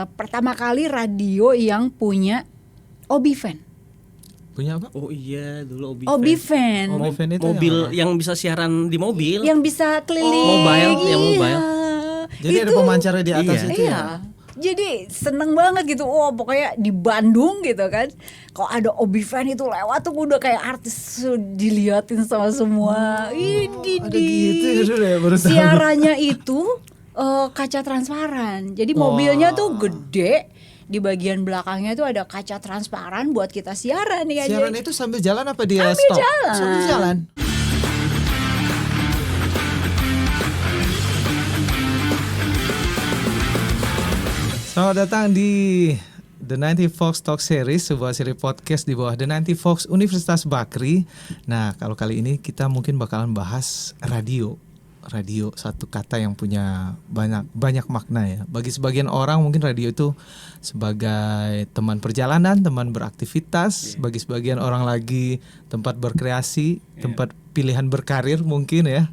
pertama kali radio yang punya Obi-Fan. Punya apa? Oh iya, dulu Obi-Fan. Obi-Fan itu mobil yang yang bisa siaran di mobil. Yang bisa keliling. Mobile, yang Iya. mobile. Jadi ada pemancarnya di atas Iya. itu Iya. ya. Jadi seneng banget gitu. Oh pokoknya di Bandung gitu kan, kalau ada Obi-Fan itu lewat tuh udah kayak artis diliatin sama semua. Ada gitu ya, dulu ya, baru tahu. Siarannya itu kaca transparan. Jadi mobilnya tuh gede, di bagian belakangnya tuh ada kaca transparan buat kita siaran ya. Siaran Jadi- itu sambil jalan apa dia Sambil stop? jalan. Sambil jalan. Selamat datang di The 90 Fox Talk Series, sebuah seri podcast di bawah The 90 Fox Universitas Bakri. Nah, kalau kali ini kita mungkin bakalan bahas radio. Radio, satu kata yang punya banyak makna ya. Bagi sebagian orang mungkin radio itu sebagai teman perjalanan, teman beraktivitas. Bagi sebagian orang lagi tempat berkreasi, tempat pilihan berkarir mungkin ya.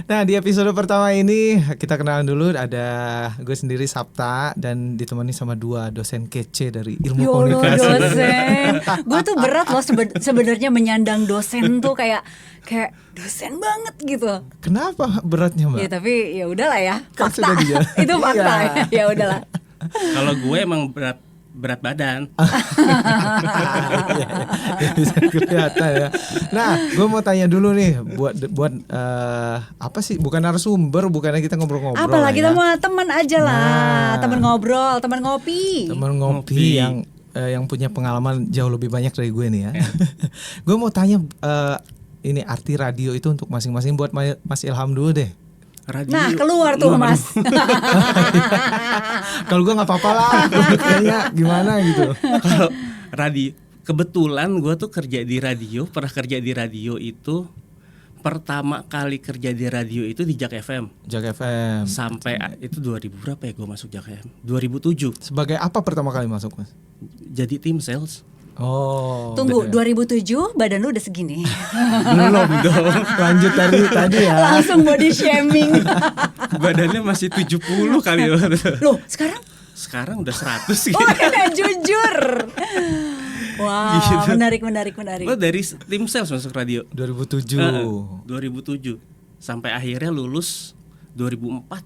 Nah, di episode pertama ini kita kenalan dulu. Ada gue sendiri Sapta dan ditemani sama dua dosen kece dari ilmu Yolo komunikasi. dosen, gue tuh berat loh sebenarnya menyandang dosen tuh kayak dosen banget gitu. Kenapa beratnya, Mbak? Ya tapi ya udahlah ya, Kan fakta. sudah dia. Itu fakta. Iya. Ya udahlah. Kalau gue emang berat badan. Ya, bisa kelihatan ya. Nah, gue mau tanya dulu nih buat apa sih? Bukan narasumber, bukannya kita ngobrol-ngobrol. Apalagi lah ya. sama teman aja lah, Nah. teman ngobrol, teman ngopi. Teman ngopi Ngopi. yang punya pengalaman jauh lebih banyak dari gue nih ya. Gue mau tanya ini arti radio itu untuk masing-masing, buat Mas Ilham dulu deh. Radio. Nah keluar tuh Waduh. Mas. Kalau gue nggak apa-apa lah, kayaknya gimana gitu. Kalau radio, kebetulan gue tuh kerja di radio, pernah kerja di radio itu pertama kali kerja di radio itu di Jak FM. Jak FM. Sampai itu 2000 berapa ya gue masuk Jak FM? 2007. Sebagai apa pertama kali masuk, Mas? Jadi tim sales. Oh. Tunggu, bener. 2007 badan lu udah segini. Belum dong. Lanjut dari tadi ya. Langsung body shaming. Badannya masih 70 kali. Loh sekarang? Sekarang udah 100 gitu. Oh ya jujur. Wah Gitu. menarik. Gue dari tim sales masuk radio. 2007. 2007 sampai akhirnya lulus 2004.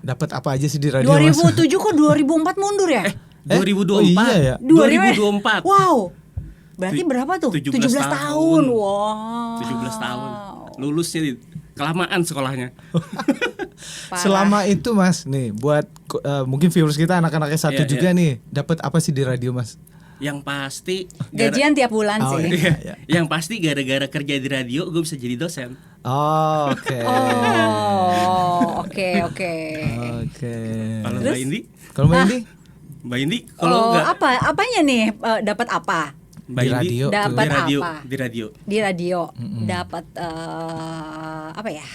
Dapat apa aja sih di radio, Mas? 2007 kok 2004 mundur ya? 2024. Oh iya ya. 2024. Wow. Berarti berapa tuh? 17 tahun. tahun. Wow. 17 tahun. Lulusnya kelamaan sekolahnya. Parah. Selama itu, Mas, nih buat mungkin viewers kita anak-anaknya satu Iya, juga nih, dapat apa sih di radio, Mas? Yang pasti Gajian tiap bulan Oh, sih. iya. Iya. Yang pasti gara-gara kerja di radio gue bisa jadi dosen. Oh, oke. Oh, oke. Oke. Kalau Terus? Mbak Indi, Kalau Mbak Indi Mbak Indi kalau Oh, enggak apanya nih? Dapat apa? Mbak Di Indi radio tuh. Dapat di radio, apa? di radio. Di radio dapat apa ya?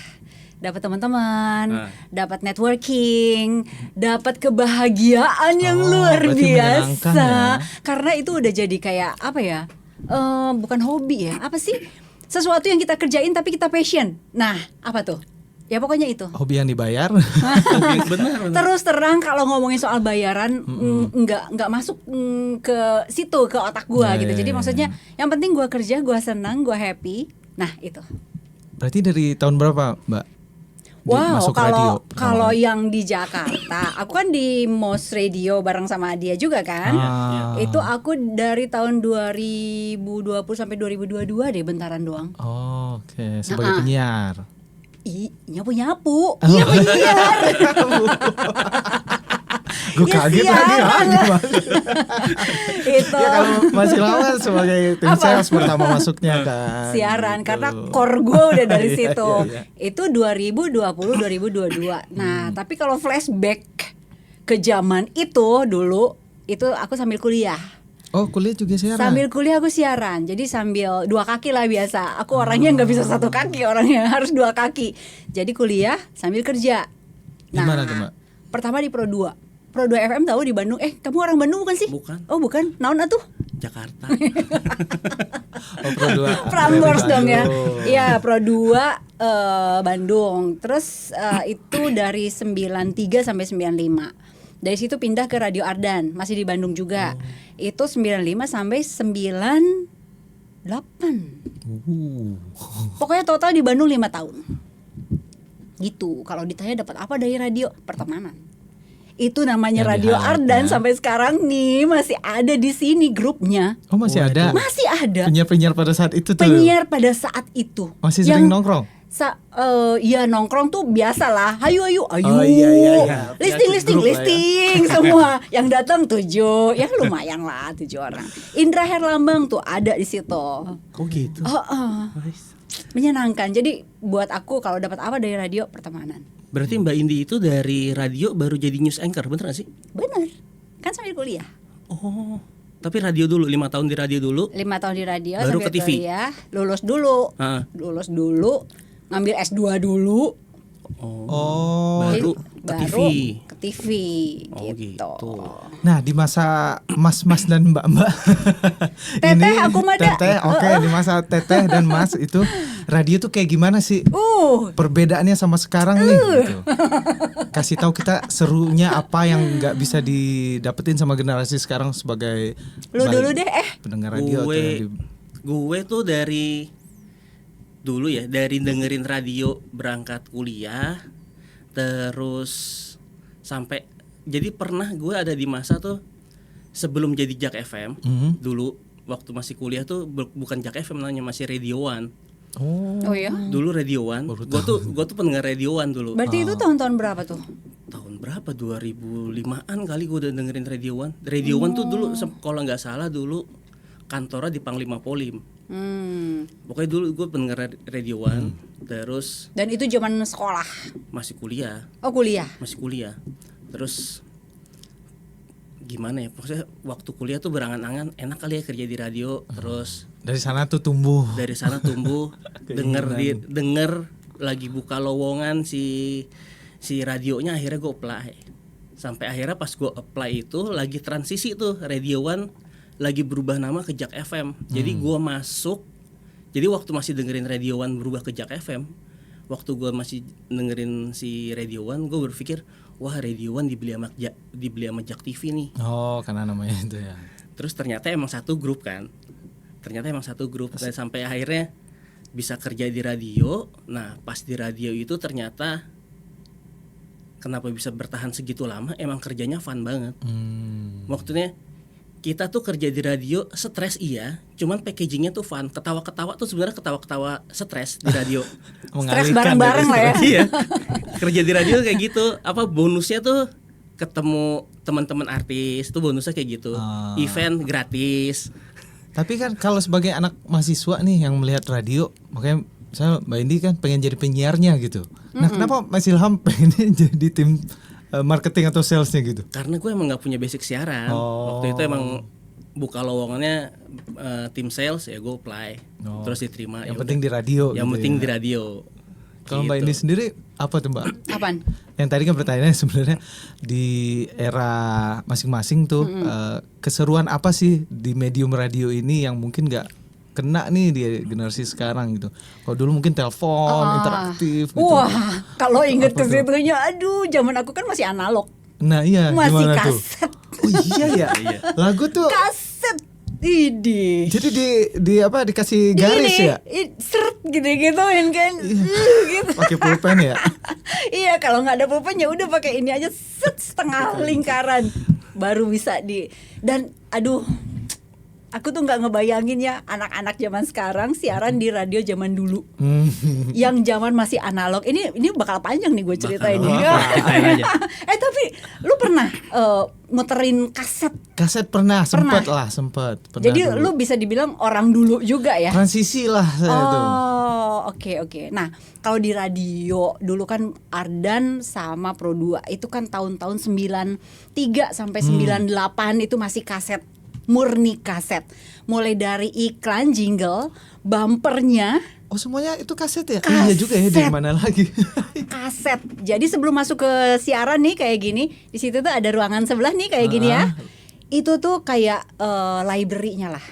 Dapat teman-teman, Ah. dapat networking, dapat kebahagiaan yang Oh, luar berarti menyenangkan biasa. ya. Karena itu udah jadi kayak apa ya? Bukan hobi ya? Apa sih? Sesuatu yang kita kerjain tapi kita passion. Nah, apa tuh? Ya pokoknya itu. hobi yang dibayar. Benar. Terus terang kalau ngomongin soal bayaran nggak masuk ke situ, ke otak gua Ya, gitu. ya, Jadi ya, maksudnya yang penting gua kerja, gua senang, gua happy. Nah, itu. Berarti dari tahun berapa, Mbak? Wow, masuk radio pertama kalau kali? yang di Jakarta, aku kan di Mos Radio bareng sama dia juga kan. Ah. Itu aku dari tahun 2020 sampai 2022 deh, bentaran doang. Oh, oke, sebagai penyiar. Nyapu-nyapu. Iya penyiar. Gue Ya, kaget siaran lagi lah. gimana? Itu. Ya kalau masih lama sebagai tim Apa? sales pertama masuknya kan. Siaran Gitu. karena core gue udah dari Iya, situ. iya, iya. Itu 2020 2022. Nah, tapi kalau flashback ke zaman itu dulu, itu aku sambil kuliah. Oh, kuliah juga siaran. Sambil kuliah aku siaran. Jadi sambil dua kaki lah biasa. Aku orangnya nggak bisa satu kaki, orangnya harus dua kaki. Jadi kuliah sambil kerja. Di mana tuh, Mbak? Pertama di Pro 2. Pro 2 FM tahu di Bandung. Kamu orang Bandung bukan sih? Bukan. Oh, bukan. Naon atuh? Jakarta. Oh, Pro 2. Prambors dong ya. Bandung. Iya, Pro 2 Bandung. Terus itu dari 93 sampai 95. Dari situ pindah ke Radio Ardan, masih di Bandung juga. Itu 95 sampai 98. Pokoknya total di Bandung 5 tahun. Gitu. Kalau ditanya dapat apa dari radio? Pertemanan. Itu namanya Yang Radio di-highlight Ardan ya. sampai sekarang nih masih ada di sini grupnya. Oh masih ada. Masih ada. Penyiar-penyiar pada saat itu tuh. Penyiar pada saat itu. Masih sering nongkrong. Iya nongkrong tuh biasa lah. Ayo. Oh, iya. Listing Grup lah ya. semua. Yang datang 7, ya lumayan lah 7 orang. Indra Herlambang tuh ada di situ. Kok gitu? Nice. Menyenangkan. Jadi buat aku kalau dapat apa dari radio, pertemanan. Berarti Mbak Indi itu dari radio baru jadi news anchor, bener gak sih? Bener. Kan sambil kuliah. Oh, tapi radio dulu, 5 tahun di radio dulu. 5 tahun di radio Baru sambil ke TV. kuliah. Lulus dulu. Lulus dulu. Ngambil S2 dulu. Oh. Baru ke TV. Ke TV Oh, gitu. Nah di masa mas-mas dan mbak-mbak Teteh, aku mah ada. Teteh, oke, di masa teteh dan mas itu radio tuh kayak gimana sih? Perbedaannya sama sekarang nih gitu. Kasih tahu kita serunya apa yang nggak bisa didapetin sama generasi sekarang sebagai Lu dulu deh pendengar radio atau yang Gue tuh dari dulu ya, dari dengerin radio berangkat kuliah, terus sampai jadi pernah gue ada di masa tuh sebelum jadi Jak FM dulu waktu masih kuliah tuh bukan Jak FM namanya, masih Radio One. Oh ya. Dulu Radio One. Gue tuh pendengar Radio One dulu. Berarti itu tahun-tahun berapa tuh? Tahun berapa? 2005-an kali gue udah dengerin Radio One. Radio One tuh dulu kalau nggak salah dulu kantornya di Panglima Polim. Pokoknya dulu gue pendengar Radio One. Terus dan itu zaman sekolah. Masih kuliah. Oh kuliah. Masih kuliah. Terus gimana ya? Maksudnya waktu kuliah tuh berangan-angan enak kali ya kerja di radio. Terus dari sana tuh tumbuh. Dari sana tumbuh. denger lagi buka lowongan si radionya, akhirnya gue apply. Sampai akhirnya pas gue apply itu lagi transisi tuh Radio One lagi berubah nama ke Jak FM. Jadi gue masuk. Jadi waktu masih dengerin Radio One berubah ke Jak FM, waktu gue masih dengerin si Radio One, gue berpikir wah Radio One dibeli sama Jak TV nih. Oh karena namanya itu ya. Terus ternyata emang satu grup kan. Dan sampai akhirnya bisa kerja di radio. Nah pas di radio itu ternyata kenapa bisa bertahan segitu lama, emang kerjanya fun banget. Maksudnya kita tuh kerja di radio stres iya, cuman packagingnya tuh fun. Ketawa-ketawa tuh sebenarnya ketawa-ketawa stres di radio. Stres bareng-bareng lah ya. Iya. Kerja di radio kayak gitu. Apa bonusnya tuh ketemu teman-teman artis tuh bonusnya kayak gitu. Event gratis. Tapi kan kalau sebagai anak mahasiswa nih yang melihat radio, makanya saya Mbak Indi kan pengen jadi penyiarnya gitu. Nah kenapa Mas Ilham pengennya jadi tim marketing atau salesnya gitu? Karena gue emang nggak punya basic siaran. Waktu itu emang buka lowongannya tim sales, ya gue apply. Terus diterima. Yang penting di radio. Yang gitu penting ya. di radio. Kalau Mbak Indi sendiri apa tuh Mbak? Apaan? Yang tadi kan pertanyaannya sebenarnya di era masing-masing tuh keseruan apa sih di medium radio ini yang mungkin nggak kena nih di generasi sekarang gitu. Kalau dulu mungkin telepon interaktif gitu. Wah, kalau inget ke situnya, aduh, zaman aku kan masih analog. Nah iya, masih gimana kaset. Tuh? Oh iya ya. Lagu tuh kaset. Idi. Jadi di apa dikasih garis gini, ya? Seret gitu-gituin kan. Gitu. Pakai pulpen ya? Iya, kalau nggak ada pulpen ya udah pakai ini aja setengah lingkaran baru bisa dan aduh, aku tuh nggak ngebayangin ya anak-anak zaman sekarang siaran di radio zaman dulu. Yang zaman masih analog. Ini bakal panjang nih gue ceritain ini. Tapi lu pernah muterin kaset? Kaset pernah. Sempat. Jadi dulu. lu bisa dibilang orang dulu juga ya? Transisi lah saya tuh. Oke. Nah, kalau di radio dulu kan Ardan sama Pro 2 itu kan tahun-tahun 93 sampai 98 itu masih kaset. Murni kaset, mulai dari iklan, jingle, bumpernya. Oh semuanya itu kaset ya? Kaset. Iya juga ya, dari mana lagi? Kaset. Jadi sebelum masuk ke siaran nih kayak gini, di situ tuh ada ruangan sebelah nih kayak gini ya. Itu tuh kayak library-nya lah.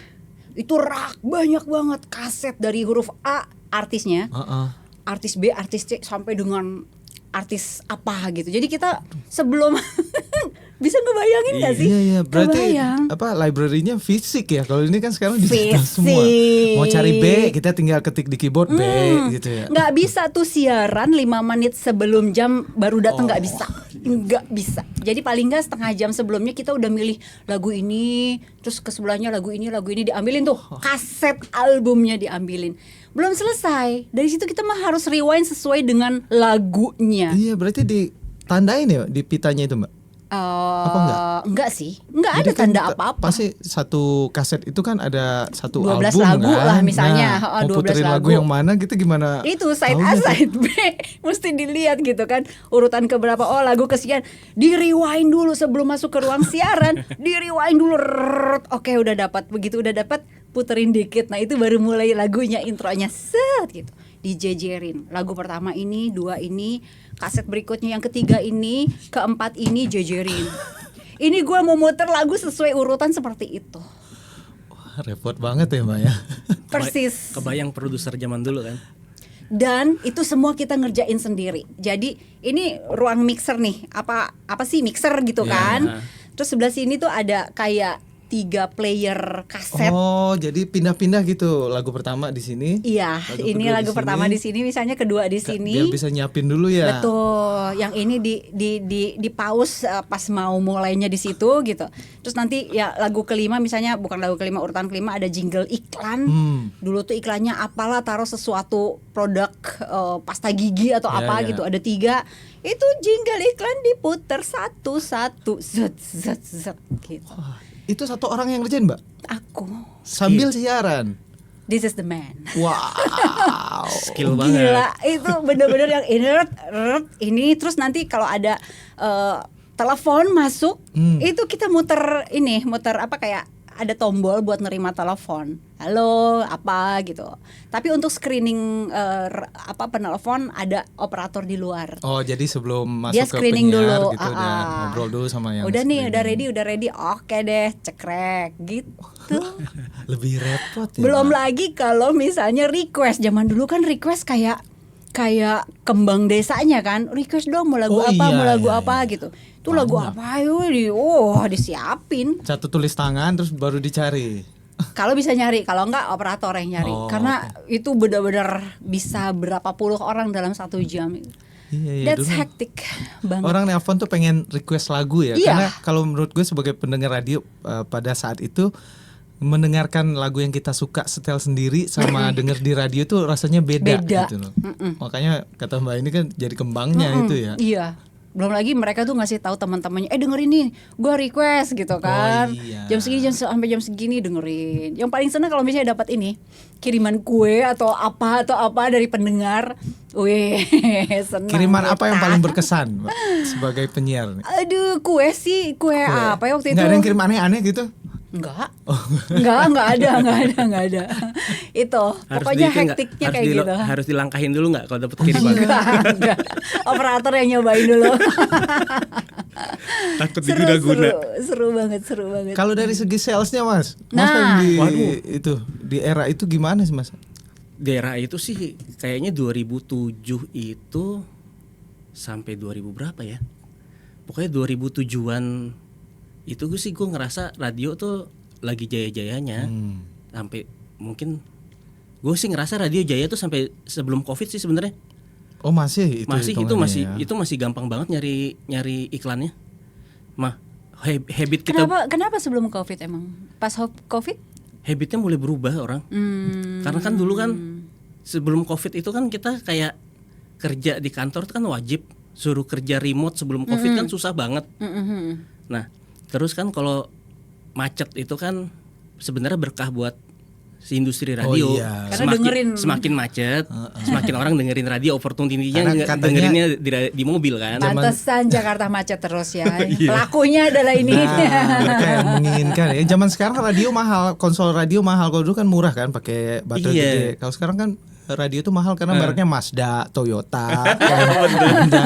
Itu rak banyak banget kaset dari huruf A artisnya, artis B, artis C sampai dengan artis apa gitu. Jadi kita sebelum Bisa ngebayangin nggak sih? Iya, berarti Kebayang. apa library-nya fisik ya. Kalau ini kan sekarang digital Fisik. semua. Mau cari B, kita tinggal ketik di keyboard B gitu ya. Nggak bisa tuh siaran 5 menit sebelum jam baru datang, nggak bisa. Nggak bisa. Jadi paling nggak setengah jam sebelumnya kita udah milih lagu ini, terus ke sebelahnya lagu ini diambilin tuh. Kaset albumnya diambilin. Belum selesai. Dari situ kita mah harus rewind sesuai dengan lagunya. Iya, berarti ditandain ya di pitanya itu, Mbak. Apa enggak? Enggak sih. Enggak Jadi ada kan tanda apa-apa. Pasti satu kaset itu kan ada satu 12 album lagu kan. lah misalnya. Nah, mau 12 puterin lagu lagu yang mana gitu gimana? Itu side taunya A, tuh? side B mesti dilihat gitu kan, urutan keberapa. Oh, lagu kesekian di rewind dulu sebelum masuk ke ruang siaran. Di rewind dulu. Oke, udah dapat. Begitu udah dapat, puterin dikit. Nah, itu baru mulai lagunya, intronya set gitu. Dijejerin. Lagu pertama ini, 2 ini, kaset berikutnya yang ketiga ini, keempat ini jejerin. Ini gue mau muter lagu sesuai urutan seperti itu. Wah, repot banget ya, Mbak ya. Persis. Kebayang produser zaman dulu kan. Dan itu semua kita ngerjain sendiri. Jadi ini ruang mixer nih. Apa sih mixer gitu Ya. kan? Terus sebelah sini tuh ada kayak 3 player kaset. Oh, jadi pindah-pindah gitu. Lagu pertama di sini. Iya, ini kedua lagu di pertama sini. di sini, misalnya kedua di sini. Biar bisa nyiapin dulu ya. Betul. Yang ini di pause pas mau mulainya di situ gitu. Terus nanti ya lagu kelima, misalnya bukan lagu kelima, urutan kelima ada jingle iklan. Dulu tuh iklannya apalah, taruh sesuatu produk pasta gigi atau Ya, apa ya. gitu. Ada 3. Itu jingle iklan diputer satu-satu, zet zet zet gitu. Wah, itu satu orang yang ngerjain, Mbak? Aku, Sambil siaran. this is the man. Wow. Skill banget. Gila, itu bener-bener yang ini terus nanti kalau ada telepon masuk, itu kita muter apa, kayak ada tombol buat nerima telepon. Halo, apa gitu. Tapi untuk screening penelpon ada operator di luar. Oh, jadi sebelum masuk Dia ke screening penyiar dulu. gitu udah ngobrol dulu sama yang Udah nih, screening. udah ready. Oke deh, cekrek gitu. Lebih repot ya. Belum Mbak. lagi kalau misalnya request. Zaman dulu kan request kayak kembang desanya kan. Request dong mau lagu Oh, apa, iya, mau lagu iya, apa iya. gitu. Itu lagu apa yuk, disiapin. Satu tulis tangan terus baru dicari. Kalau bisa nyari, kalau enggak operator yang nyari. Oh, Karena itu benar-benar bisa berapa puluh orang dalam 1 jam. Iya, That's dulu hectic banget. orang nelpon tuh pengen request lagu ya. Iya. Karena kalau menurut gue sebagai pendengar radio pada saat itu mendengarkan lagu yang kita suka setel sendiri sama denger di radio tuh rasanya beda. Beda. Gitu loh. Makanya kata Mbak ini kan jadi kembangnya itu ya. Iya. Belum lagi mereka tuh ngasih tahu teman-temannya, denger ini, gue request gitu kan. iya. Jam segini sampai jam segini dengerin. Yang paling seneng kalau misalnya dapat ini kiriman kue atau apa dari pendengar. Wih, senang. Kiriman kita. apa yang paling berkesan Mbak, sebagai penyiar? Aduh, kue apa ya waktu itu? Nggak ada yang kirim aneh-aneh gitu? Enggak. Oh. Enggak ada. Itu pokoknya hektiknya kayak gitu. Harus dilangkahin dulu nggak kalau dapet kiriman? Enggak. Operator yang nyobain dulu. Takut seru, diguna-guna. seru banget. Kalau dari segi salesnya Mas, Nah. di era itu gimana sih Mas? Daerah itu sih kayaknya 2007 itu sampai 2000 berapa ya? Pokoknya 2007-an itu gue ngerasa radio tuh lagi jaya-jayanya. Sampai mungkin gue sih ngerasa radio jaya tuh sampai sebelum Covid sih sebenarnya. Oh masih itu hitungannya ya? Itu masih gampang banget nyari iklannya. Habit kita Kenapa sebelum Covid emang? Pas Covid? habitnya mulai berubah orang. Karena kan dulu kan sebelum Covid itu kan kita kayak kerja di kantor itu kan wajib, suruh kerja remote sebelum Covid kan susah banget. Nah, terus kan kalau macet itu kan sebenarnya berkah buat si industri radio. Oh, iya. Karena Semakin macet, semakin orang dengerin radio, opportunity-nya Karena katanya- dengerinnya di mobil kan. Pantesan Jakarta macet terus ya. Pelakunya adalah ini. Nah, mereka yang menginginkan ya. Zaman sekarang radio mahal, konsol radio mahal. Kalau dulu kan murah kan pakai baterai Iya. gede. Kalau sekarang kan radio itu mahal karena mereknya Mazda, Toyota, Honda.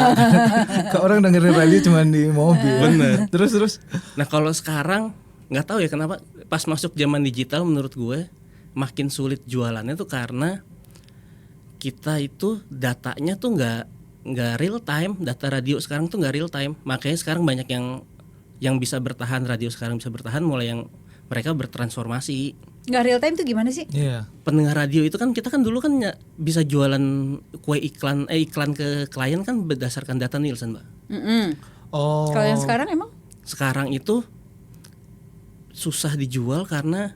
Ke orang dengerin radio cuma di mobil. Bener. Terus. Nah, kalau sekarang nggak tahu ya kenapa pas masuk zaman digital menurut gue makin sulit jualannya tuh karena kita itu datanya tuh nggak real time. Data radio sekarang tuh nggak real time, makanya sekarang banyak yang yang bisa bertahan, radio sekarang bisa bertahan mulai yang mereka bertransformasi. Nggak real time tuh gimana sih? Iya. Pendengar radio itu kan kita kan dulu kan bisa jualan kue iklan ke klien kan berdasarkan data Nielsen, Mbak. Oh. Kalau yang sekarang emang? Sekarang itu susah dijual karena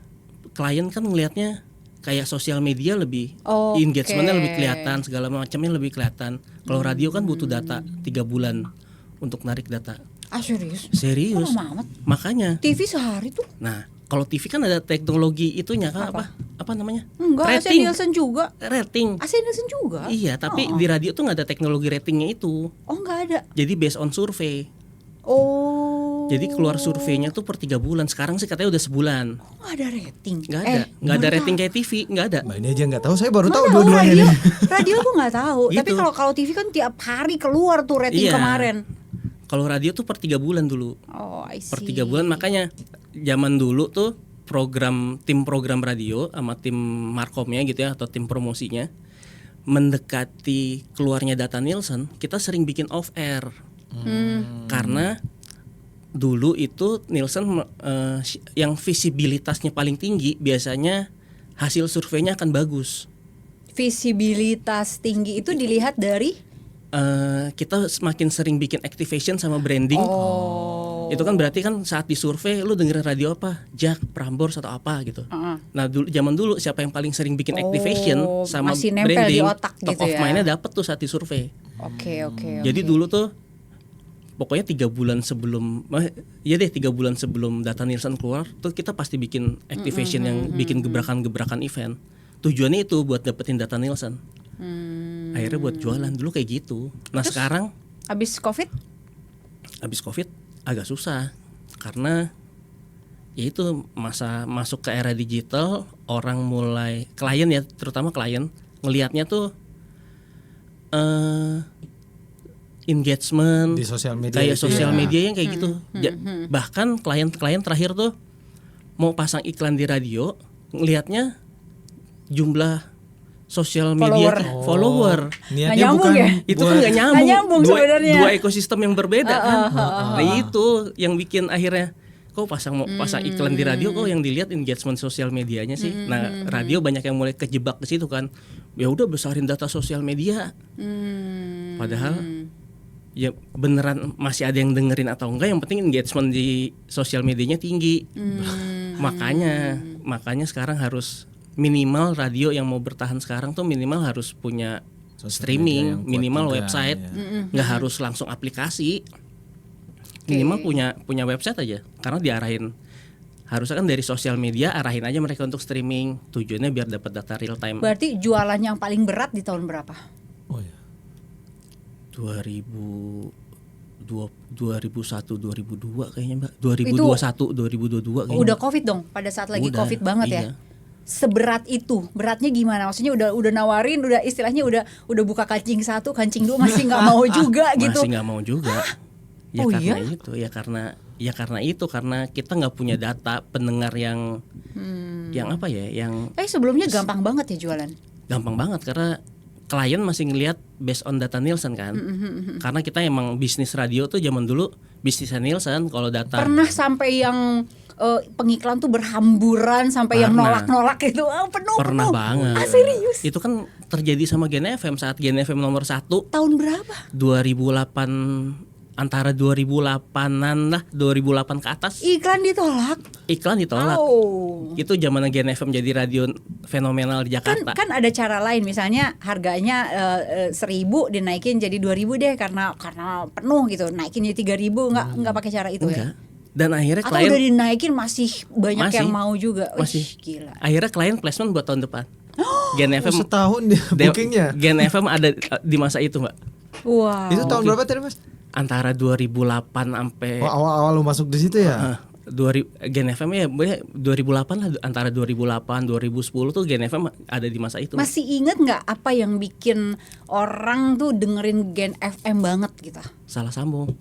klien kan ngelihatnya kayak sosial media lebih Oke. engagementnya lebih kelihatan, segala macamnya lebih kelihatan. Kalau radio kan butuh data 3 bulan untuk narik data. Ah serius? Serius. Kok lama amat? Makanya. TV sehari tuh? Nah, kalau TV kan ada teknologi itunya kan apa namanya? Enggak, AC Nielsen juga. Rating. AC Nielsen juga? Iya, tapi di radio tuh nggak ada teknologi ratingnya itu. Oh nggak ada? Jadi based on survei. Oh. Jadi keluar surveinya tuh per 3 bulan. Sekarang sih katanya udah sebulan. Oh, nggak ada rating? Nggak ada rating kayak TV, nggak ada. Mbak ini aja nggak tahu, saya baru tahu Nggak dua-duanya radio, nih. radio aku nggak tahu. Tapi Gitu. kalau TV kan tiap hari keluar tuh rating Iya. kemarin. Kalau radio tuh per 3 bulan dulu. Oh, I see. Per 3 bulan, makanya zaman dulu tuh tim program radio sama tim markomnya gitu ya, atau tim promosinya mendekati keluarnya data Nielsen, kita sering bikin off air. Karena dulu itu Nielsen yang visibilitasnya paling tinggi biasanya hasil surveinya akan bagus. Visibilitas tinggi itu dilihat dari Kita semakin sering bikin activation sama branding. Itu kan berarti kan saat disurvei lu dengerin radio apa, Jack, Prambors atau apa gitu. Nah zaman dulu siapa yang paling sering bikin activation sama masih nempel branding, di otak top gitu of ya. mind-nya dapet tuh saat disurvei. Oke. Jadi dulu tuh pokoknya 3 bulan sebelum, 3 bulan sebelum data Nielsen keluar tuh kita pasti bikin activation yang bikin gebrakan-gebrakan event. Tujuannya itu buat dapetin data Nielsen. Akhirnya buat jualan dulu kayak gitu. Nah terus, sekarang abis COVID agak susah karena ya itu masa masuk ke era digital, orang mulai klien ya, terutama klien ngelihatnya tuh engagement di sosial media, kayak sosial ya. media yang kayak gitu. Bahkan klien-klien terakhir tuh mau pasang iklan di radio, ngelihatnya jumlah sosial media follower. Niatnya nyambung bukan ya? Itu kan nggak nyambung, sebenarnya. dua ekosistem yang berbeda kan. Nah itu yang bikin akhirnya kok pasang iklan di radio kok yang dilihat engagement sosial medianya sih. Nah radio banyak yang mulai kejebak ke situ kan. Ya udah besarin data sosial media. Padahal ya beneran masih ada yang dengerin atau enggak, yang penting engagement di sosial medianya tinggi. Makanya sekarang harus minimal radio yang mau bertahan sekarang tuh minimal harus punya streaming, minimal website, nggak harus langsung aplikasi, minimal punya website aja, karena diarahin harusnya kan dari sosial media, arahin aja mereka untuk streaming, tujuannya biar dapat data real time. Berarti jualan yang paling berat di tahun berapa? 2001 2002 kayaknya Mbak, 2021 2022 kayaknya. Udah COVID dong, pada saat lagi Udah, COVID banget iya. ya. Seberat itu, beratnya gimana? Maksudnya udah nawarin, udah istilahnya udah buka kancing 1, kancing 2 masih nggak mau juga gitu. Masih nggak mau juga. Ya Oh karena iya? itu, karena kita nggak punya data pendengar yang apa ya, yang Sebelumnya gampang banget ya jualan. gampang banget karena klien masih ngelihat based on data Nielsen kan. Karena kita emang bisnis radio tuh zaman dulu bisnisnya Nielsen. Kalau data Pernah sampai yang pengiklan tuh berhamburan sampai yang Pernah. nolak-nolak itu penuh. pernah banget. Serius? Itu kan terjadi sama Gen FM saat Gen FM nomor 1 Tahun berapa? 2008, antara 2008-an lah, 2008 ke atas. Iklan ditolak. Iklan ditolak. Itu zaman Gen FM jadi radio fenomenal di Jakarta. Kan ada cara lain, misalnya harganya 1.000 dinaikin jadi 2.000 deh karena penuh gitu, naikin jadi 3.000, nggak pakai cara itu Enggak. ya? Dan akhirnya Atau klien udah dinaikin masih banyak Masih. yang mau juga. Wih, Masih. gila. Akhirnya klien placement buat tahun depan. Gen FM setahun dia bookingnya. Gen FM ada di masa itu, Mbak. Wow. Itu tahun berapa tadi Mas? Antara 2008 sampai Awal-awal lu masuk di situ ya? 2000 Gen FM ya 2008 lah, antara 2008 2010 tuh Gen FM ada di masa itu. Masih inget nggak apa yang bikin orang tuh dengerin Gen FM banget gitu? Salah sambung.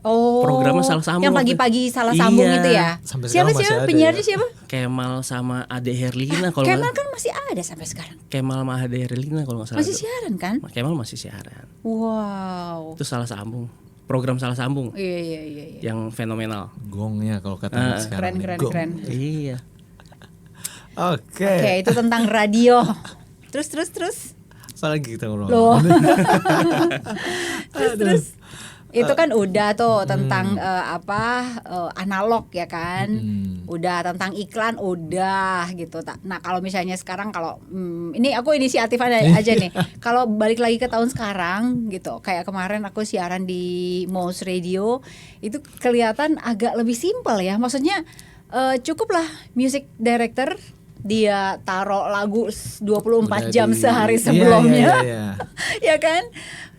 Oh, Programnya Salah Sambung. yang pagi-pagi salah sambung Iya. itu ya. Sampai Siapa sekarang masih ada penyiarnya ya? siapa? Kemal sama Ade Herlina kalau Kemal kan masih ada sampai sekarang. Kemal sama Ade Herlina kalau nggak salah. Masih siaran kan? Kemal masih siaran. Wow. Itu salah sambung. program salah sambung Iya. yang fenomenal. Gongnya kalau kata anak sekarang. nih, gong. Keren. Iya. Oke. Oke, itu tentang radio. Terus. Apa lagi kita ngobrol? Loh. terus. Itu kan udah tuh tentang analog ya kan. Udah tentang iklan udah gitu. Nah, kalau misalnya sekarang ini aku inisiatif aja nih. Kalau balik lagi ke tahun sekarang gitu. Kayak kemarin aku siaran di Mouse Radio, itu kelihatan agak lebih simpel ya. Maksudnya cukuplah music director dia taruh lagu 24 jam sehari sebelumnya. Iya. Ya kan?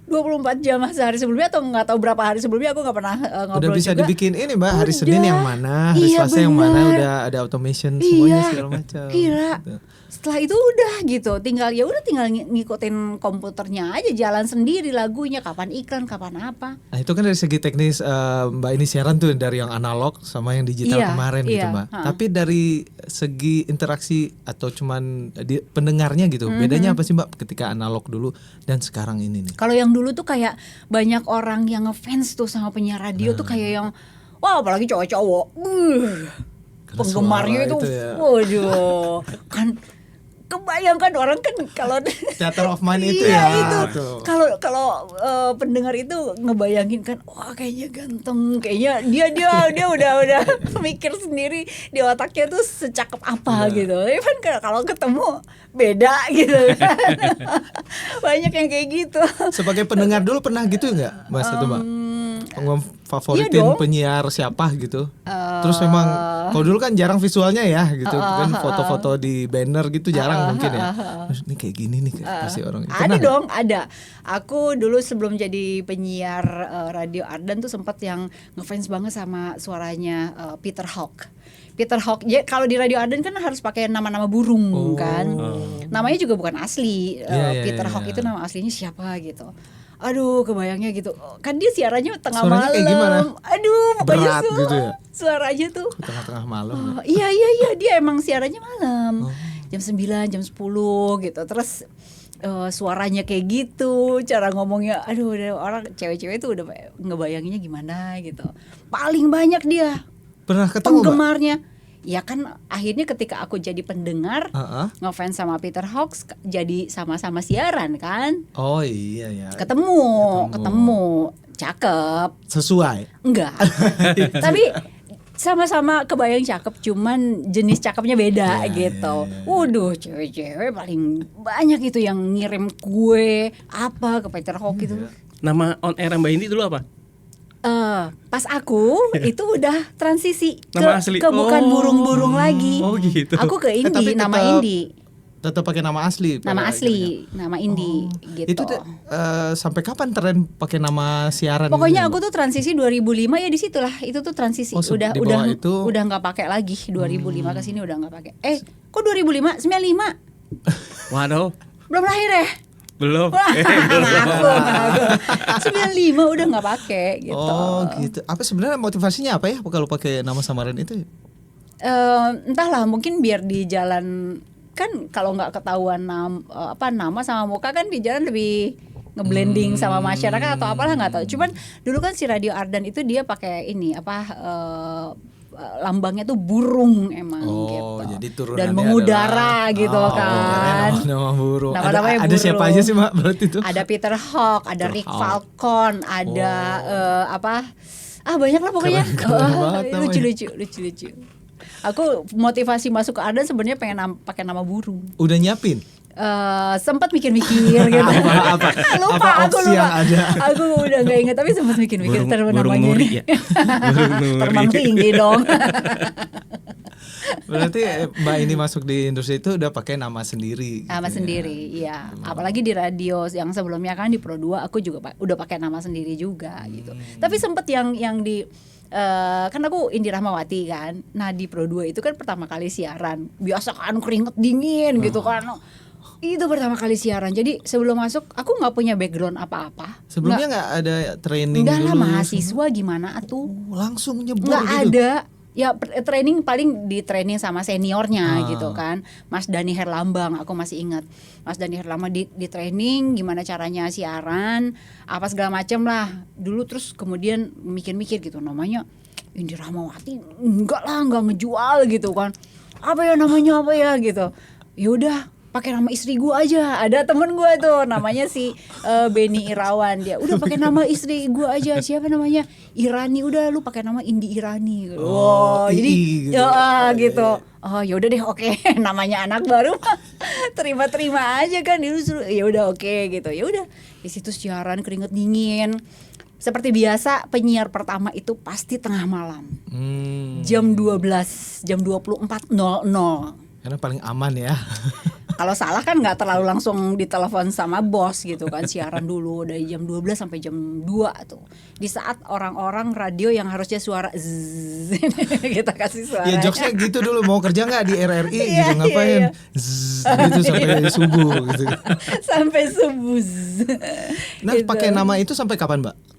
24 jam sehari sebelumnya atau nggak tahu berapa hari sebelumnya, aku nggak pernah ngobrol. Udah bisa juga. dibikin ini Mbak, hari Udah. Senin yang mana, hari Iya, Selasa yang mana, bener. udah ada automation semuanya segala macam. Gila. Gitu. Setelah itu udah gitu, tinggal ngikutin komputernya aja, jalan sendiri lagunya, kapan iklan, kapan apa. Nah itu kan dari segi teknis Mbak ini siaran tuh dari yang analog sama yang digital Iya, kemarin gitu iya, Mbak. ha. Tapi dari segi interaksi atau cuman pendengarnya gitu, bedanya apa sih Mbak ketika analog dulu dan sekarang ini nih? Kalau yang dulu tuh kayak banyak orang yang ngefans tuh sama penyiar radio tuh kayak yang wah, apalagi cowok-cowok. Karena Penggemarnya suara itu ya. waduh. Kan kebayangkan orang kan kalau Theater of mind itu iya, ya. itu. Tuh. Kalau pendengar itu ngebayangin kan, wah kayaknya ganteng, kayaknya dia udah mikir sendiri di otaknya tuh secakep apa gitu. Even kalau ketemu beda gitu kan. Banyak yang kayak gitu. Sebagai pendengar dulu pernah gitu nggak Mas itu Mbak? Favoritin iya dong. penyiar siapa gitu? Terus memang kalau dulu kan jarang visualnya ya gitu, kan foto-foto di banner gitu jarang mungkin ya. Terus ini kayak gini nih pasti orang. Ada Pernah nggak? dong, ada. Aku dulu sebelum jadi penyiar Radio Ardan tuh sempat yang ngefans banget sama suaranya Peter Hawk. Peter Hawk, ya kalau di Radio Ardan kan harus pakai nama-nama burung kan. Namanya juga bukan asli. Iya, Peter Hawk iya. itu nama aslinya siapa gitu. Aduh, kebayangnya gitu. Kan dia siarannya tengah Suaranya malam. kayak gimana? Aduh, pokoknya Berat gitu ya? Suaranya tuh. Tengah-tengah malam. Oh, iya, dia emang siarannya malam. Jam 9, jam 10 gitu. Terus suaranya kayak gitu, cara ngomongnya, aduh, orang cewek-cewek itu udah ngebayanginnya gimana gitu. Paling banyak dia Pernah ketemu Mbak? penggemarnya. Ya kan akhirnya ketika aku jadi pendengar, Heeh. ngefans sama Peter Hawks, jadi sama-sama siaran kan. Oh iya ya. Ketemu, cakep. Sesuai. Enggak. Tapi sama-sama kebayang cakep, cuman jenis cakepnya beda gitu. Waduh, cewek-cewek paling banyak itu yang ngirim kue apa ke Peter Hawk itu. Nama on air Mbak Indi dulu apa? Pas aku itu udah transisi Nama asli. ke bukan burung-burung lagi. Oh, gitu. Aku ke tapi Indi, nama tetap- Indi. Tetap pakai nama asli. Nama pada asli, nama Indi gitu. Itu sampai kapan tren pakai nama siaran? Pokoknya ini, aku Mbak? tuh transisi 2005 ya, di situlah itu tuh transisi. Oh, udah di bawah itu- udah nggak pakai lagi 2005 ke sini udah nggak pakai. Kok 2005? 95. Waduh, Belum lahir ya? belum. Ngaku. 95 udah nggak pakai gitu. Oh gitu. Apa sebenarnya motivasinya apa ya kalau pakai nama samaran itu? Entahlah, mungkin biar di jalan kan kalau nggak ketahuan nama sama muka kan di jalan lebih ngeblending sama masyarakat atau apalah nggak tahu. Cuman dulu kan si Radio Ardan itu dia pakai ini lambangnya tuh burung emang gitu. Jadi turunannya dan mengudara adalah- gitu kan. Nama burung. Nama-namanya Ada siapa burung. aja sih Mbak berarti itu? Ada Peter Hawk, ada Peter Rick Hawk. Falcon, ada banyak lah pokoknya. Keren banget namanya. Lucu. Aku motivasi masuk ke Ardan sebenarnya pengen pakai nama burung. Udah nyiapin? Sempat mikir-mikir gitu. Lupa apa aku opsi lupa. yang ada? Aku udah nggak ingat tapi sempat mikir-mikir Burung namanya. Nuri ya. Burung Nuri. Terbang tinggi dong. Berarti Mbak ini masuk di industri itu udah pakai nama sendiri. Nama gitu ya. sendiri, iya. Apalagi di radio yang sebelumnya kan di Pro 2 aku juga udah pakai nama sendiri juga gitu. Tapi sempet yang di kan aku Indi Rahmawati kan. Nah di Pro 2 itu kan pertama kali siaran. Biasa kan keringet dingin gitu kan. Itu pertama kali siaran. Jadi sebelum masuk aku nggak punya background apa-apa. Sebelumnya nggak ada training Enggak lah, dulu? mahasiswa gimana atuh? Langsung nyebur Nggak gitu. ada. Ya training paling di training sama seniornya gitu kan, Mas Dani Herlambang, aku masih ingat Mas Dani Herlambang di training gimana caranya siaran apa segala macam lah dulu. Terus kemudian mikir-mikir gitu, namanya Indi Rahmawati enggak ngejual gitu kan, apa ya namanya apa ya gitu. Yaudah pakai nama istri gue aja. Ada temen gue tuh namanya si Beni Irawan, dia udah pakai nama istri gue aja, siapa namanya, Irani, udah lu pakai nama Indi Irani. Jadi gitu. gitu. Oh yaudah deh, oke. Namanya anak baru terima aja kan, ya udah oke gitu. Ya udah di situ siaran keringet dingin. Seperti biasa penyiar pertama itu pasti tengah malam, jam 12, jam 24.00. Karena paling aman ya. Kalau salah kan nggak terlalu langsung ditelepon sama bos gitu kan, siaran dulu dari jam 12 sampai jam 2 tuh. Di saat orang-orang radio yang harusnya suara zzz, kita kasih suara. Ya jokesnya gitu dulu, mau kerja nggak di RRI gitu, Iya, ngapain iya. Zzz, gitu sampai subuh gitu. Sampai subuh. Nah Gitu. pakai nama itu sampai kapan Mbak?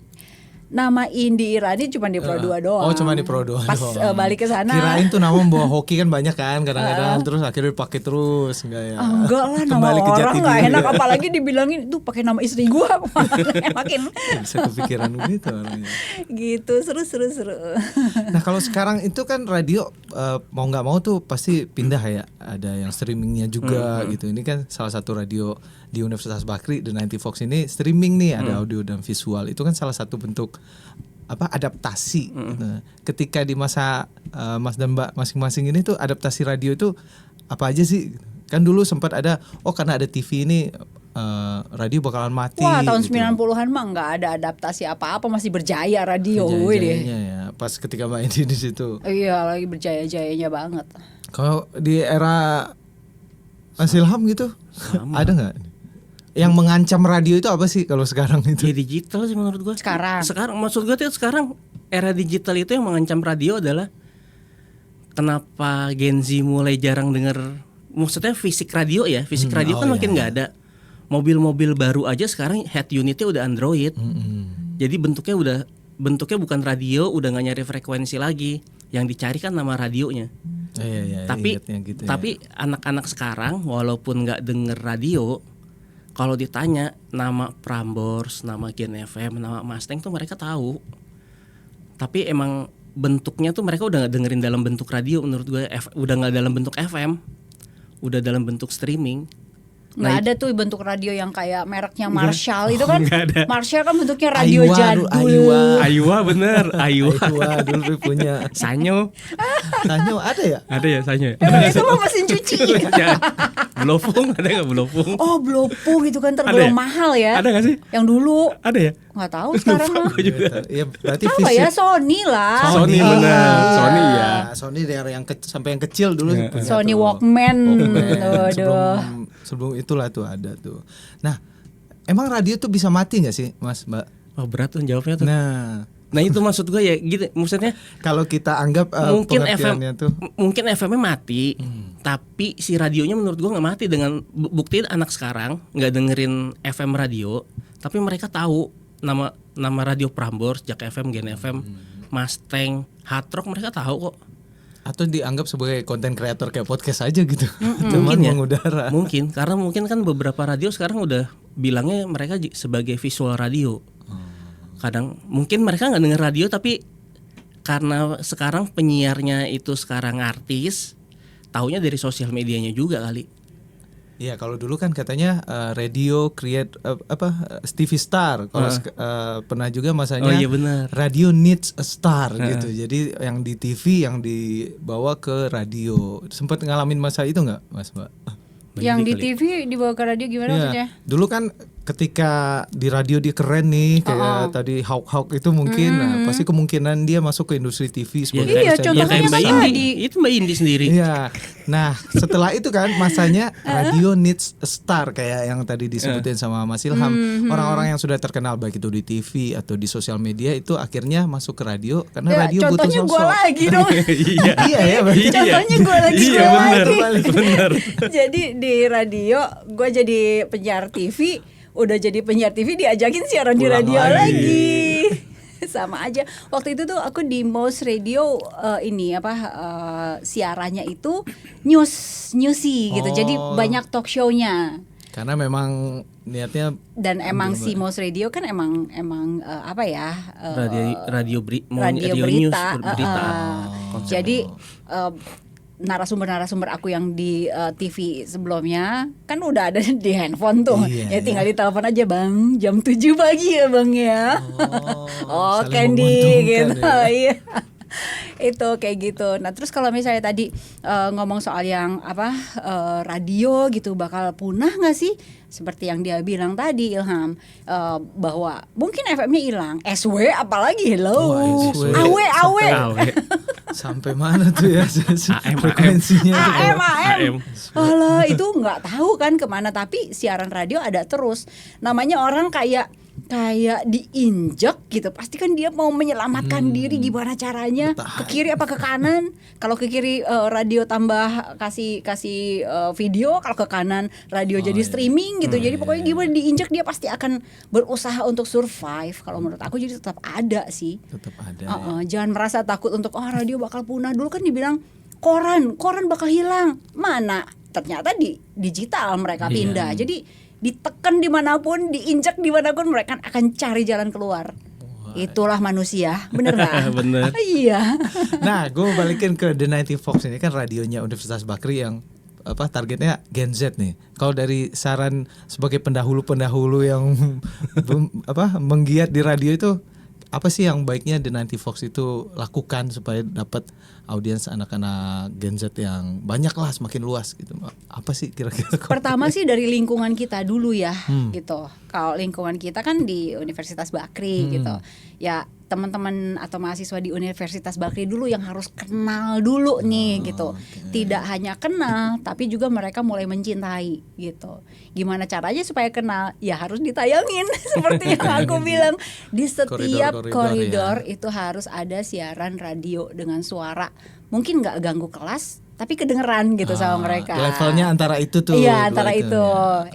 Nama Indi Irani cuma di Pro 2 doang. Oh cuma di Pro 2 Pas doang. balik ke sana. Kirain tuh nama membawa hoki kan banyak kan kadang-kadang, terus akhirnya dipakai terus enggak ya? Enggak lah, nama Kembali ke jati orang nggak diri. enak, apalagi dibilangin tuh pakai nama istri gua. Makin Bisa kepikiran begitu orangnya. gitu, seru. Nah kalau sekarang itu kan radio mau nggak mau tuh pasti pindah ya, ada yang streamingnya juga gitu. Ini kan salah satu radio di Universitas Bakri, The 90 Fox ini streaming nih, ada audio dan visual. Itu kan salah satu bentuk apa adaptasi. Gitu. Ketika di masa Mas dan Mbak masing-masing ini tuh adaptasi radio itu apa aja sih? Kan dulu sempat ada karena ada TV ini radio bakalan mati. Wah, tahun gitu. 90-an mah nggak ada adaptasi apa-apa, masih berjaya radio weh deh. Jaya-jayanya ya, pas ketika main di situ. Iya, lagi berjaya-jayanya banget. Kalau di era Mas Ilham gitu, ada nggak? Yang mengancam radio itu apa sih kalau sekarang itu? Ya digital sih menurut gua. Sekarang Maksud gua tuh sekarang era digital itu yang mengancam radio adalah kenapa Gen Z mulai jarang denger, maksudnya fisik radio ya. Fisik radio kan makin nggak ada. Mobil-mobil baru aja sekarang head unitnya udah Android. Jadi bentuknya bukan radio, udah nggak nyari frekuensi lagi. Yang dicari kan nama radionya. Iya, Tapi ingatnya gitu ya. tapi anak-anak sekarang walaupun nggak denger radio, kalau ditanya nama Prambors, nama Gen FM, nama Mustang tuh mereka tahu. Tapi emang bentuknya tuh mereka udah nggak dengerin dalam bentuk radio menurut gue. Udah nggak dalam bentuk FM, udah dalam bentuk streaming. nggak ada tuh bentuk radio yang kayak mereknya Marshall itu kan. nggak ada. Marshall kan bentuknya radio Aiwa, jadul. Aiwa. Aywa bener, Aywa. Wah, dulu punya. Sanyo, Tanyo ada ya? ada ya Sanyo? Emang itu mah mesin cuci. Ya. Blofung ada nggak Blofung? Oh, Blopo gitu kan, Ada tergolong ya? mahal ya. Ada nggak sih? Yang dulu Ada ya? nggak tahu sekarang mah. Gua juga. Iya, berarti Apa ya, fisik. Sony lah. Sony bener, Sony ya. Sony dari yang sampai yang kecil dulu punya Sony tuh. Walkman. Walkman. Aduh. Sebelum itulah tuh ada tuh. Nah, emang radio tuh bisa mati nggak sih, Mas, Mbak? Oh berat tuh jawabnya tuh. Nah, itu maksud gue ya gitu. Maksudnya kalau kita anggap mungkin pengertiannya tuh mungkin FM-nya mati, tapi si radionya menurut gua nggak mati. Dengan buktiin anak sekarang nggak dengerin FM radio, tapi mereka tahu nama radio Prambors, Jak FM, Gen FM, Mustang, Hard Rock, mereka tahu kok. atau dianggap sebagai konten kreator kayak podcast aja gitu. Cuman Mungkin ya. mengudara. Mungkin karena mungkin kan beberapa radio sekarang udah bilangnya mereka sebagai visual radio. Kadang mungkin mereka nggak denger radio, tapi karena sekarang penyiarnya itu sekarang artis, taunya dari sosial medianya juga kali. Iya, kalau dulu kan katanya radio create TV star. Kalau pernah juga masanya Oh iya benar. radio needs a star gitu. Jadi yang di TV yang dibawa ke radio. Sempat ngalamin masa itu nggak, Mas Mbak? Yang di TV dibawa ke radio gimana maksudnya? Dulu kan ketika di radio dia keren nih kayak tadi Hawk itu mungkin nah, pasti kemungkinan dia masuk ke industri TV sebagai Iya, presenter. contohnya kayak Mbak kan Indi. tadi. Itu Mbak Indi sendiri. Iya. Nah, setelah itu kan masanya radio needs a star kayak yang tadi disebutin sama Mas Ilham. Orang-orang yang sudah terkenal baik itu di TV atau di sosial media itu akhirnya masuk ke radio karena Ya, radio butuh contohnya sosok. gue lagi dong. Iya. Iya ya, berarti Contohnya gue lagi. Iya gua benar. lagi. Benar. Jadi di radio gue jadi penyiar TV, udah jadi penyiar TV diajakin siaran di Pulang radio lagi. lagi. sama aja. Waktu itu tuh aku di Mouse Radio siarannya itu newsy gitu. Jadi banyak talk show-nya. Karena memang niatnya Dan emang si Mouse Radio kan emang radio berita. berita. Jadi narasumber aku yang di TV sebelumnya kan udah ada di handphone tuh. Iya, Ya tinggal ditelepon aja, Bang, jam 7 pagi ya Bang ya. Oh, saling Candy menguntungkan gitu. ya. Iya. Itu kayak gitu. Nah, terus kalau misalnya tadi ngomong soal yang radio gitu bakal punah nggak sih? Seperti yang dia bilang tadi, Ilham, bahwa mungkin FM-nya hilang. SW apalagi, hello. SW. Awe. Sampai mana tuh ya AM. frekuensinya tuh kalau- AM. Alah, itu nggak tahu kan kemana, tapi siaran radio ada terus. Namanya orang kayak diinjek gitu. Pasti kan dia mau menyelamatkan diri, gimana caranya? Bertahan. Ke kiri apa ke kanan? Kalau ke kiri radio tambah kasih video, kalau ke kanan radio jadi streaming gitu. Jadi pokoknya gimana diinjek dia pasti akan berusaha untuk survive. Kalau menurut aku jadi tetap ada sih. tetap ada. Jangan merasa takut untuk radio bakal punah. Dulu kan dibilang koran bakal hilang. Mana? Ternyata di digital mereka pindah. Jadi ditekan dimanapun, diinjak dimanapun, mereka akan cari jalan keluar. Itulah manusia, bener nggak? Bener. Iya. Nah, gue balikin ke The 90 Fox ini kan radionya Universitas Bakri yang targetnya Gen Z nih. Kalau dari saran sebagai pendahulu yang menggiat di radio itu, apa sih yang baiknya The 90 Fox itu lakukan supaya dapat audiens anak-anak Gen Z yang banyak lah, semakin luas gitu? Apa sih kira-kira? Pertama sih dari lingkungan kita dulu ya, gitu. Kalau lingkungan kita kan di Universitas Bakri gitu. Ya teman-teman atau mahasiswa di Universitas Bakri dulu yang harus kenal dulu nih gitu. Tidak hanya kenal, tapi juga mereka mulai mencintai gitu. Gimana caranya supaya kenal? Ya harus ditayangin seperti yang aku bilang. Di setiap koridor itu harus ada siaran radio dengan suara. Mungkin nggak ganggu kelas, tapi kedengeran gitu sama mereka. Levelnya antara itu tuh. Iya, antara itu.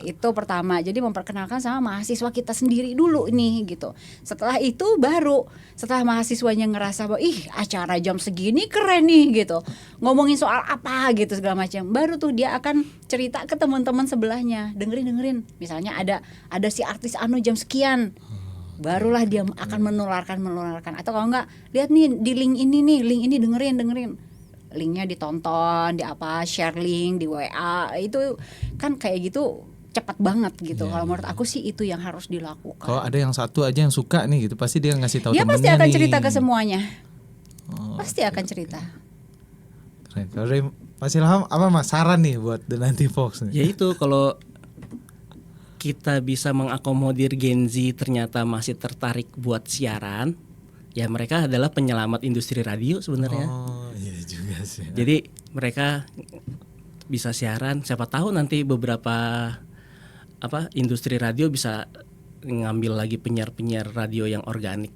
Itu pertama. Jadi memperkenalkan sama mahasiswa kita sendiri dulu nih gitu. Setelah itu baru setelah mahasiswanya ngerasa bahwa acara jam segini keren nih gitu. Ngomongin soal apa gitu segala macam. Baru tuh dia akan cerita ke teman-teman sebelahnya. Dengerin. Misalnya ada si artis jam sekian. Barulah dia akan menularkan. Atau kalau enggak, lihat nih di link ini dengerin. Linknya ditonton, share link di WA, itu kan kayak gitu cepat banget gitu. Kalau menurut aku sih itu yang harus dilakukan. Kalau ada yang satu aja yang suka nih gitu, pasti dia ngasih tahu Dia temennya pasti akan nih. cerita ke semuanya. Pasti akan cerita. Keren. Kalau dari Mas Ilham, apa Mas saran nih buat The 90 Fox nih? Ya itu, kalau kita bisa mengakomodir Gen Z ternyata masih tertarik buat siaran, ya mereka adalah penyelamat industri radio sebenarnya. Oh iya juga sih. Jadi mereka bisa siaran, siapa tahu nanti beberapa industri radio bisa ngambil lagi penyiar-penyiar radio yang organik.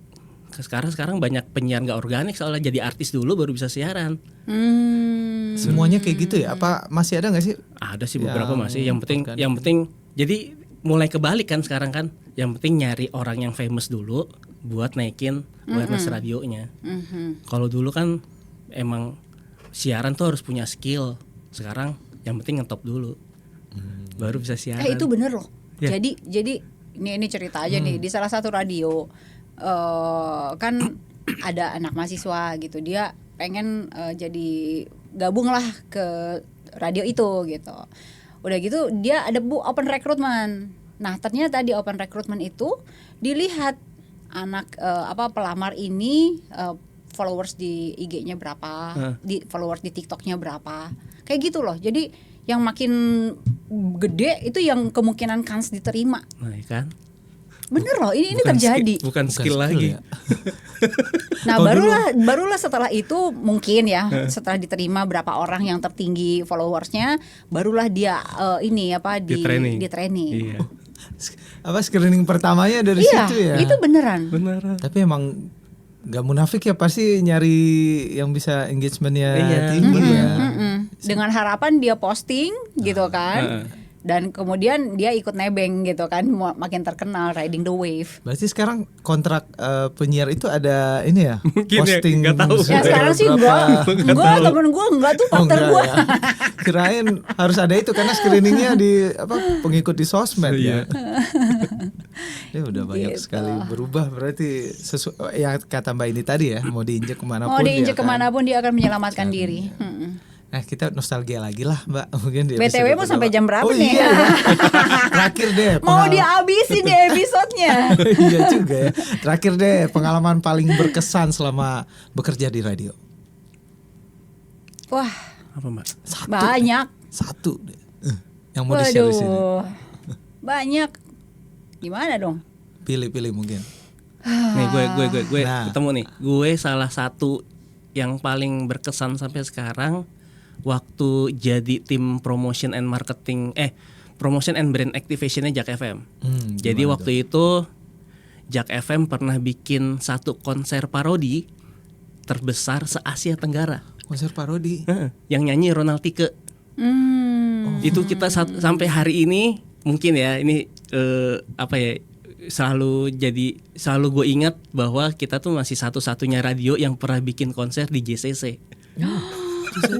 Sekarang banyak penyiar nggak organik, soalnya jadi artis dulu baru bisa siaran. Semuanya kayak gitu ya? Apa masih ada nggak sih? Ada sih beberapa Yang masih. organik. Yang penting jadi mulai kebalik kan sekarang kan. Yang penting nyari orang yang famous dulu buat naikin awareness radionya. Kalau dulu kan emang siaran tuh harus punya skill. Sekarang yang penting ngetop dulu, baru bisa siaran. Itu bener loh. Ya. Jadi ini cerita aja nih, di salah satu radio kan ada anak mahasiswa gitu, dia pengen jadi gabung lah ke radio itu gitu. Udah gitu dia ada open recruitment. Nah ternyata di open recruitment itu dilihat anak pelamar ini followers di IG-nya berapa, di followers di TikTok-nya berapa, kayak gitu loh. Jadi yang makin gede itu yang kemungkinan kans diterima. Nah, ya kan? Bener loh, ini Bukan terjadi. Bukan skill lagi. ya. Nah Oh, barulah setelah itu mungkin ya, setelah diterima berapa orang yang tertinggi followersnya, barulah dia Di training. Iya. Apa screening pertamanya dari Iya, situ ya? itu beneran. Beneran. Tapi emang nggak munafik ya, pasti nyari yang bisa engagementnya Iya. tinggi ya. Dengan harapan dia posting gitu kan. Dan kemudian dia ikut nebeng gitu kan, makin terkenal, riding the wave. Berarti sekarang kontrak penyiar itu ada ini ya? Mungkin ya, posting nggak tahu. Ya sekarang sih berapa? enggak, temen gue enggak tuh partner enggak gue. ya. Kirain harus ada itu karena screeningnya di pengikut di sosmed ya. Dia udah banyak Gitu. sekali berubah, berarti yang kata Mbak ini tadi ya, mau diinjek kemanapun. Mau diinjek dia akan- kemanapun dia akan menyelamatkan diri. Nah kita nostalgia lagi lah Mbak, mungkin di BTW episode mau sampai pertama. jam berapa Oh, nih? iya, ya. Terakhir deh. Mau dihabisin di episodenya. Iya juga ya. Terakhir deh, pengalaman paling berkesan selama bekerja di radio. Wah, Apa Mbak? banyak. Satu deh. Yang mau di-share di sini. Waduh, banyak. Gimana dong? Pilih-pilih mungkin. Nih gue Nah. ketemu nih. Gue salah satu yang paling berkesan sampai sekarang waktu jadi tim promotion and brand activationnya Jak FM. Jadi gimana waktu itu Jak FM pernah bikin satu konser parodi terbesar se-Asia Tenggara. Konser parodi. Yang nyanyi Ronald Tike. Itu kita sampai hari ini mungkin ya ini selalu gue ingat bahwa kita tuh masih satu-satunya radio yang pernah bikin konser di JCC.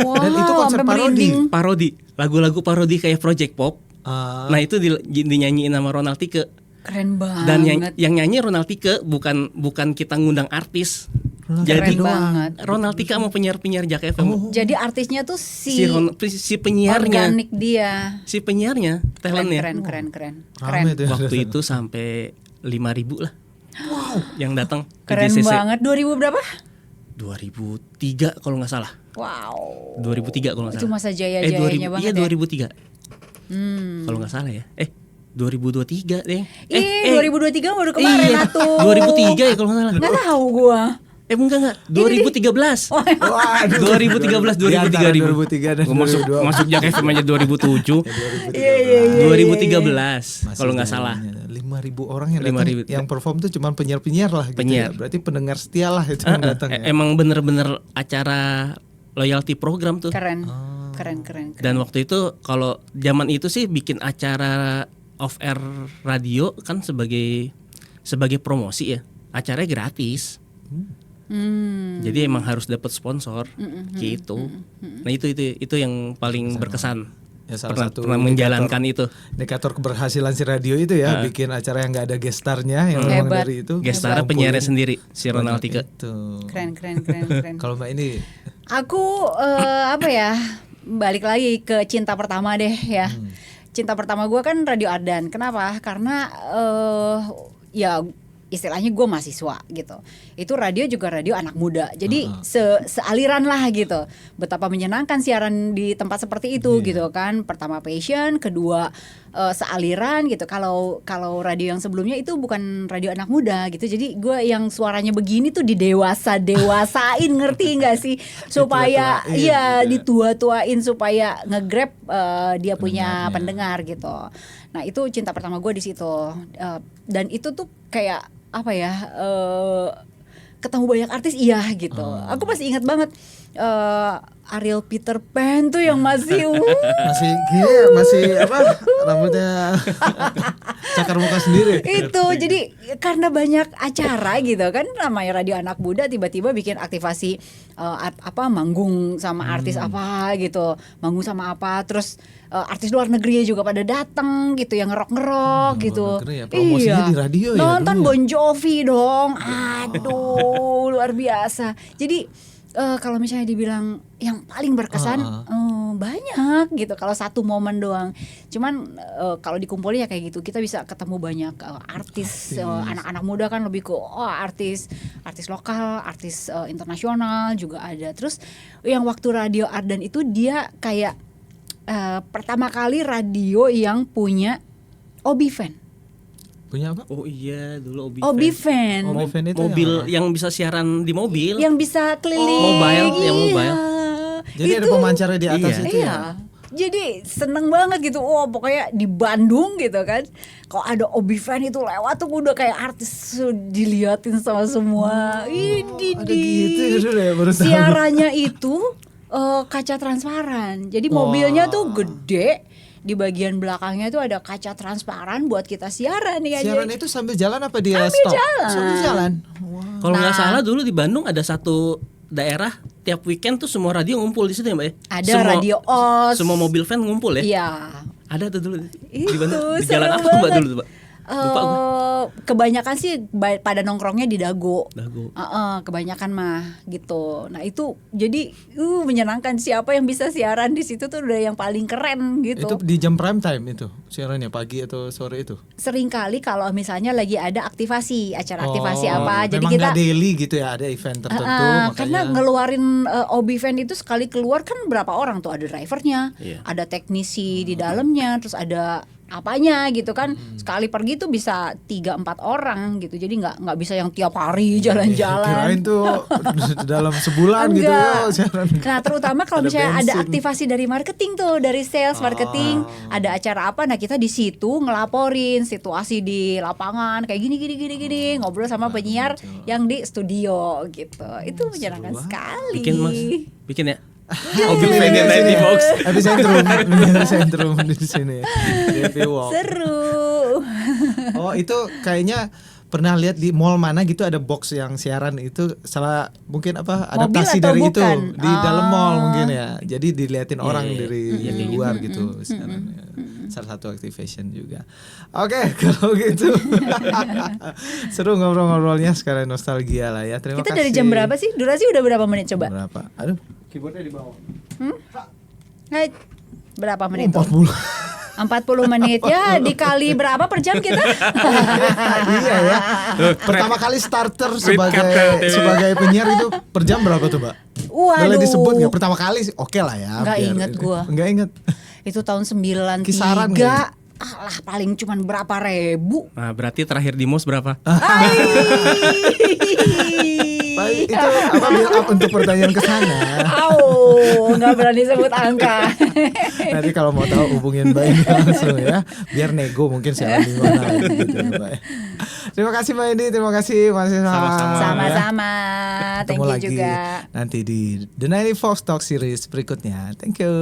Wow, Dan itu konser sampai parodi. merinding. Parodi, lagu-lagu parodi kayak Project Pop. Ah, Nah itu dinyanyiin sama Ronald Tike. Keren banget. Dan yang nyanyi Ronald Tike bukan kita ngundang artis. Jadi Keren banget. Ronald Tike sama penyiar-penyiar Jak FM. Jadi artisnya tuh Si penyiarnya, organik dia. si penyiarnya, talentnya. Keren. rame tuh. Waktu itu sampai 5.000 lah. Wow. Yang datang ke Keren JCC. banget. 2000 berapa? 2003 kalau nggak salah. Wow. 2003 kalau nggak Itu salah. masa jaya-jayanya banget iya, ya. 2003. Kalau nggak salah ya. 2023 deh. 2023 baru kemarin iya, atuh. 2003 ya kalau nggak salah. Nggak tahu gua. Enggak. 2013. Waduh. 2013 Di antara 2003 2003 dan Gua masuk Jak FM aja 2007. Iya. 2013 kalau nggak salah. 5.000 orang yang datang, 5.000. yang perform tuh cuma penyiar-penyiar lah gitu Penyiar. ya. Berarti pendengar setia lah itu yang datang ya. Emang bener-bener acara loyalty program tuh. Keren. Oh. Keren. Dan waktu itu kalau zaman itu sih bikin acara off air radio kan sebagai promosi ya. Acaranya gratis. Jadi emang harus dapat sponsor gitu. Nah itu yang paling berkesan. Ya, salah satu pernah menjalankan itu. Indikator keberhasilan si radio itu ya, bikin acara yang nggak ada gestarnya yang memang Hebat. dari itu. Gestarnya penyiarnya sendiri si Ronald Tike. Itu. Keren. Kalau Mbak ini Aku balik lagi ke cinta pertama deh ya. Cinta pertama gue kan Radio Ardan. Kenapa? Karena ya istilahnya gue mahasiswa gitu. Itu radio juga radio anak muda. Jadi sealiran lah gitu. Betapa menyenangkan siaran di tempat seperti itu gitu kan. Pertama passion, kedua sealiran gitu. Kalau radio yang sebelumnya itu bukan radio anak muda gitu. Jadi gue yang suaranya begini tuh didewasain ngerti nggak sih? Supaya ditua-tuain supaya nge-grab dia punya pendengar gitu. Nah itu cinta pertama gue di situ. Dan itu tuh kayak ketemu banyak artis gitu. Aku masih ingat banget Ariel Peter Pan tuh yang masih masih rambutnya cakar muka sendiri. itu jadi karena banyak acara gitu kan, namanya radio anak muda tiba-tiba bikin aktivasi manggung sama artis apa gitu, manggung sama apa, terus artis luar negeri juga pada datang gitu yang ngerok gitu. Luar negeri ya, promosinya di radio ya nonton dulu ya? Bon Jovi dong, aduh luar biasa. Jadi kalau misalnya dibilang yang paling berkesan banyak gitu. Kalau satu momen doang, cuman kalau dikumpulin ya kayak gitu, kita bisa ketemu banyak artis. Anak-anak muda kan lebih ke artis lokal, artis internasional juga ada. Terus yang waktu Radio Ardan itu dia kayak pertama kali radio yang punya Obi Fan. Punya apa? Oh iya dulu Obi Fan. Obi Fan itu mobil yang bisa siaran di mobil. Yang bisa keliling. Mobile, yang Iya. mobile. Jadi ada pemancarnya di atas itu Iya. ya. Jadi seneng banget gitu. Pokoknya di Bandung gitu kan, kalau ada Obi Fan itu lewat tuh udah kayak artis diliatin sama semua. Ada gitu ya, dulu ya, baru tahu. Siarannya itu kaca transparan. Jadi mobilnya tuh gede di bagian belakangnya itu ada kaca transparan buat kita siaran ya. Siaran Jadi itu sambil jalan apa dia Sambil stop? jalan. Sambil jalan. Wow. Kalau nggak Nah. salah dulu di Bandung ada satu daerah tiap weekend tuh semua radio ngumpul di situ ya Mbak ya? ada Semua- radio OS. Semua mobil van ngumpul ya? Iya. Ada tuh dulu di Itu Bandung. Di seru jalan apa Mbak banget. dulu Mbak? Lupa gue. Kebanyakan sih pada nongkrongnya di Dago. Dago. Kebanyakan mah gitu. Nah itu jadi menyenangkan. Siapa yang bisa siaran di situ tuh udah yang paling keren gitu. Itu di jam prime time itu siarannya pagi atau sore itu? Seringkali kalau misalnya lagi ada aktivasi, acara aktivasi apa, jadi memang kita nggak daily gitu ya, ada event tertentu makanya. karena ngeluarin OB event itu sekali keluar kan berapa orang tuh, ada drivernya, Iya. ada teknisi di dalamnya, terus ada apanya gitu kan. Sekali pergi tuh bisa 3-4 orang gitu. Jadi nggak bisa yang tiap hari Kirain jalan-jalan. tuh dalam sebulan gitu ya Enggak. siaran. Nah terutama kalau Ada misalnya ada bensin. aktivasi dari marketing tuh, dari sales marketing, ada acara apa, nah kita di situ ngelaporin situasi di lapangan kayak gini, ngobrol sama penyiar yang di studio gitu. Itu menyenangkan sekali. Bikin Mas, bikin ya. Oke, Oke, ini Fanny sini. Box. Epicentrum di sini. DP Walk. Seru. Oh, itu kayaknya pernah lihat di mall mana gitu ada box yang siaran itu salah mungkin apa Mobil adaptasi atau dari bukan? itu di dalam mall Ah. mungkin ya. Jadi diliatin orang iya. dari Iya, kayak luar gitu siarannya. Salah satu activation juga. Oke, kalau gitu. Seru ngobrol-ngobrolnya, sekarang nostalgia lah ya. Terima Kita kasih. dari jam berapa sih? Durasi udah berapa menit coba? Berapa? Aduh, keyboardnya di bawah. Hai, berapa menit? tuh? 40. 40 menit ya, dikali berapa per jam kita? Iya ya. Pertama kali starter Red sebagai Carpet. sebagai penyiar itu per jam berapa tuh, Mbak? Waduh. Boleh disebut nggak? Pertama kali sih, oke lah ya. Nggak biar- inget gua. Nggak inget. Itu tahun 93. Kisaran nggak? Alah paling cuman berapa ribu. Nah, berarti terakhir di MOS berapa? Baik, itu apa build up untuk pertanyaan ke sana. Nggak berani sebut angka. Nanti kalau mau tahu hubungin Mbak Indi langsung ya. Biar nego mungkin siaran di mana gitu ya, Mbak. Terima kasih Mbak Indi, terima kasih Mas Isma. Sama-sama. Sama-sama. Thank Ketemu you lagi juga. nanti di The 90 Fox Talk Series berikutnya. Thank you.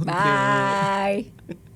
Bye.